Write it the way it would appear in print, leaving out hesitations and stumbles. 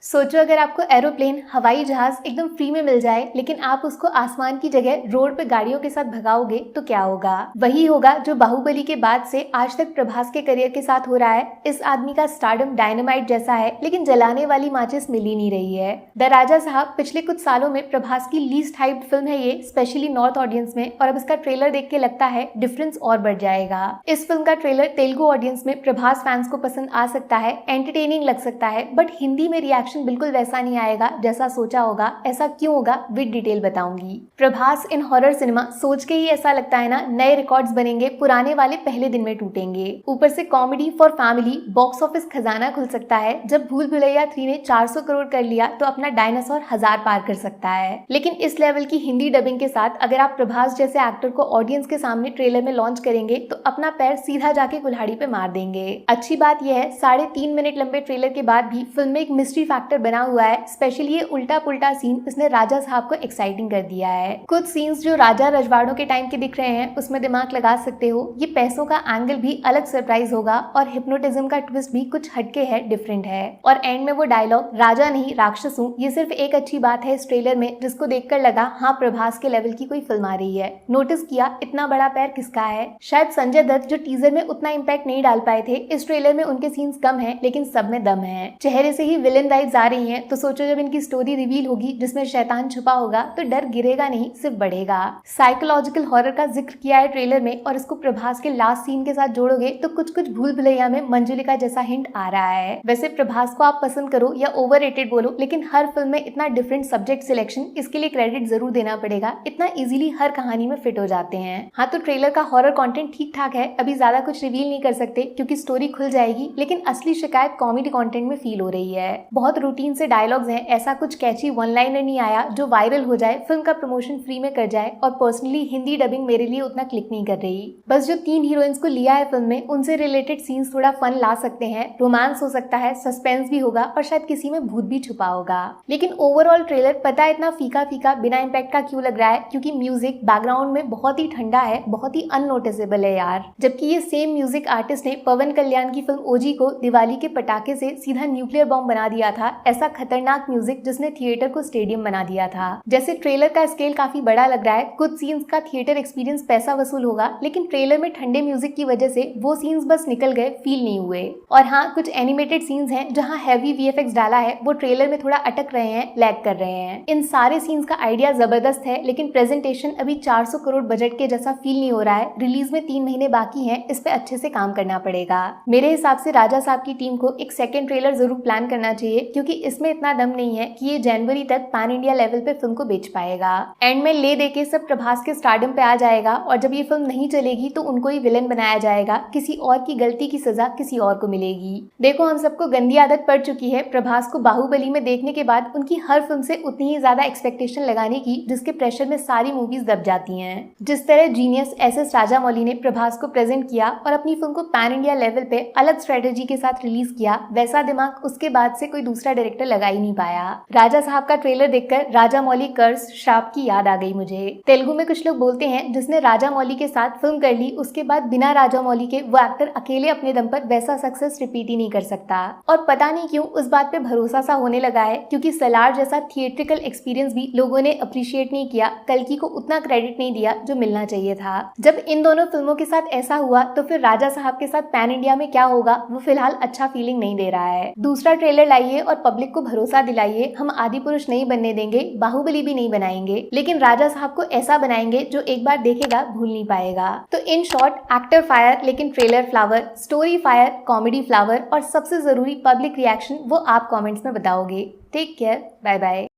सोचो अगर आपको एरोप्लेन हवाई जहाज एकदम फ्री में मिल जाए, लेकिन आप उसको आसमान की जगह रोड पे गाड़ियों के साथ भगाओगे तो क्या होगा। वही होगा जो बाहुबली के बाद से आज तक प्रभास के करियर के साथ हो रहा है। इस आदमी का स्टारडम डायनामाइट जैसा है, लेकिन जलाने वाली माचिस मिल ही नहीं रही है। द राजा साहब पिछले कुछ सालों में प्रभास की लीस्ट हाइप्ड फिल्म है ये, स्पेशली नॉर्थ ऑडियंस में, और अब इसका ट्रेलर देख के लगता है डिफरेंस और बढ़ जाएगा। इस फिल्म का ट्रेलर तेलुगु ऑडियंस में प्रभास फैंस को पसंद आ सकता है, एंटरटेनिंग लग सकता है, बट हिंदी में रिएक्शन बिल्कुल वैसा नहीं आएगा जैसा सोचा होगा। ऐसा क्यों होगा विद डिटेल बताऊंगी। प्रभास इन हॉरर सिनेमा सोच के ही ऐसा लगता है ना, नए रिकॉर्ड्स बनेंगे, पुराने वाले पहले दिन में टूटेंगे। ऊपर से comedy for family, box office खजाना खुल सकता है। जब भूल भुलैया 3 ने 400 करोड़ कर लिया तो अपना डायनासोर 1000 पार कर सकता है। लेकिन इस लेवल की हिंदी डबिंग के साथ अगर आप प्रभास जैसे एक्टर को ऑडियंस के सामने ट्रेलर में लॉन्च करेंगे तो अपना पैर सीधा जाके कुल्हाड़ी पे मार देंगे। अच्छी बात यह है 3.5 मिनट लंबे ट्रेलर के बाद भी फिल्म में एक मिस्ट्री फैक्टर बना हुआ है। स्पेशली ये उल्टा पुल्टा सीन इसने राजा साहब को एक्साइटिंग कर दिया है। कुछ सीन्स जो राजा रजवाड़ों के टाइम के दिख रहे हैं उसमें दिमाग लगा सकते हो। ये पैसों का एंगल भी अलग सरप्राइज होगा और हिप्नोटिज्म का ट्विस्ट भी कुछ हटके है, डिफरेंट है। और एंड में वो डायलॉग राजा नहीं राक्षस हूँ, ये सिर्फ एक अच्छी बात है इस ट्रेलर में, जिसको देखकर लगा हाँ प्रभास के लेवल की कोई फिल्म आ रही है। नोटिस किया इतना बड़ा पैर किसका है? शायद संजय दत्त जो टीजर में उतना इम्पैक्ट नहीं डाल पाए थे, इस ट्रेलर में उनके सीन्स कम है लेकिन सब में दम है। चेहरे से ही विलेन वाइब्स आ रही हैं, तो सोचो जब इनकी स्टोरी रिवील होगी जिसमें शैतान छुपा होगा तो डर गिरेगा नहीं, सिर्फ बढ़ेगा। साइकोलॉजिकल हॉरर का जिक्र किया है ट्रेलर में और इसको प्रभास के लास्ट सीन के साथ जोड़ोगे तो कुछ कुछ भूल भुलैया में मंजुलिका जैसा हिंट आ रहा है। वैसे प्रभास को आप पसंद करो या ओवररेटेड बोलो, लेकिन हर फिल्म में इतना डिफरेंट सब्जेक्ट सिलेक्शन, इसके लिए क्रेडिट जरूर देना पड़ेगा। इतना इजीली हर कहानी में फिट हो जाते हैं। हाँ, तो ट्रेलर का हॉरर कंटेंट ठीक ठाक है, अभी ज्यादा कुछ रिवील नहीं कर सकते क्योंकि स्टोरी खुल जाएगी, लेकिन असली शिकायत कॉमेडी कंटेंट में फील हो रही है। बहुत रूटीन से डायलॉग्स हैं, ऐसा कुछ कैची वन लाइनर नहीं आया जो वायरल हो जाए, फिल्म का प्रमोशन फ्री में कर जाए। और पर्सनली हिंदी डबिंग मेरे लिए उतना क्लिक नहीं कर रही। बस जो 3 हीरोइंस को लिया है फिल्म में, उनसे रिलेटेड सीन्स थोड़ा फन ला सकते हैं, रोमांस हो सकता है, सस्पेंस भी होगा और शायद किसी में भूत भी छुपा होगा। लेकिन ओवरऑल ट्रेलर पता है इतना फीका फीका बिना इम्पैक्ट का क्यों लग रहा है? क्योंकि म्यूजिक बैकग्राउंड में बहुत ही ठंडा है, बहुत ही अननोटिसेबल है यार। जबकि ये सेम म्यूजिक आर्टिस्ट ने पवन कल्याण की फिल्म ओजी को दिवाली के पटाखे से सीधा न्यूक्लियर बॉम्ब बना दिया था। ऐसा खतरनाक म्यूजिक जिसने थिएटर को स्टेडियम बना दिया था। जैसे ट्रेलर का स्केल काफी बड़ा लग रहा है, कुछ सीन्स का थिएटर एक्सपीरियंस पैसा वसूल होगा, लेकिन ट्रेलर में ठंडे म्यूजिक की वजह से वो सीन्स बस निकल गए, फील नहीं हुए। और हाँ, कुछ एनिमेटेड सीन्स हैं जहाँ हैवी वीएफएक्स डाला है, वो ट्रेलर में थोड़ा अटक रहे हैं, लैग कर रहे हैं। इन सारे सीन्स का आइडिया जबरदस्त है, लेकिन प्रेजेंटेशन अभी 400 करोड़ बजट के जैसा फील नहीं हो रहा है। रिलीज में 3 महीने बाकी हैं, इस पे अच्छे से काम करना पड़ेगा। मेरे हिसाब से राजा साहब की टीम को एक सेकंड ट्रेलर जरूर प्लान करना चाहिए, क्योंकि इसमें इतना दम नहीं है कि ये जनवरी तक पैन इंडिया लेवल पे फिल्म को बेच पाएगा। एंड में ले देके सब प्रभास के स्टारडम पे आ जाएगा और जब ये फिल्म नहीं चलेगी तो उनको ही विलेन बनाया जाएगा। किसी और की गलती की सजा किसी और को मिलेगी। देखो, हम सबको गंदी आदत पड़ चुकी है प्रभास को बाहुबली में देखने के बाद उनकी हर फिल्म से उतनी ही ज्यादा एक्सपेक्टेशन लगाने की, जिसके प्रेशर में सारी मूवीज दब जाती हैं। जिस तरह जीनियस एसएस राजामौली ने प्रभास को प्रेजेंट किया और अपनी फिल्म को पैन इंडिया लेवल पे अलग स्ट्रेटेजी के साथ रिलीज किया, वैसा दिमाग उसके बाद से कोई दूसरा डायरेक्टर लगा ही नहीं पाया। राजा साहब का ट्रेलर देखकर राजामौली कर्स श्राप की याद आ गई मुझे। तेलुगु में कुछ लोग बोलते हैं जिसने राजामौली के साथ फिल्म कर ली, उसके बाद बिना राजामौली के वो एक्टर अकेले अपने दम पर वैसा सक्सेस रिपीट ही नहीं कर सकता। और पता नहीं क्यों उस बात पे भरोसा सा होने लगा है, क्योंकि सलार जैसा थिएट्रिकल एक्सपीरियंस भी लोगों ने अप्रिशिएट नहीं किया, कल्कि को उतना क्रेडिट नहीं दिया जो मिलना चाहिए था। जब इन दोनों फिल्मों के साथ ऐसा हुआ तो फिर राजा साहब के साथ पैन इंडिया में क्या होगा, वो फिलहाल अच्छा फीलिंग नहीं दे रहा है। दूसरा ट्रेलर लाइए और पब्लिक को भरोसा दिलाइए, हम आदि पुरुष नहीं बनने देंगे, बाहुबली भी नहीं बनाएंगे, लेकिन राजा साहब को ऐसा बनाएंगे जो एक बार देखेगा भूल नहीं पाएगा। तो इन शॉर्ट, एक्टर फायर लेकिन trailer flower, story fire, comedy flower और सबसे जरूरी पब्लिक रिएक्शन, वो आप कमेंट्स में बताओगे। Take care, bye bye.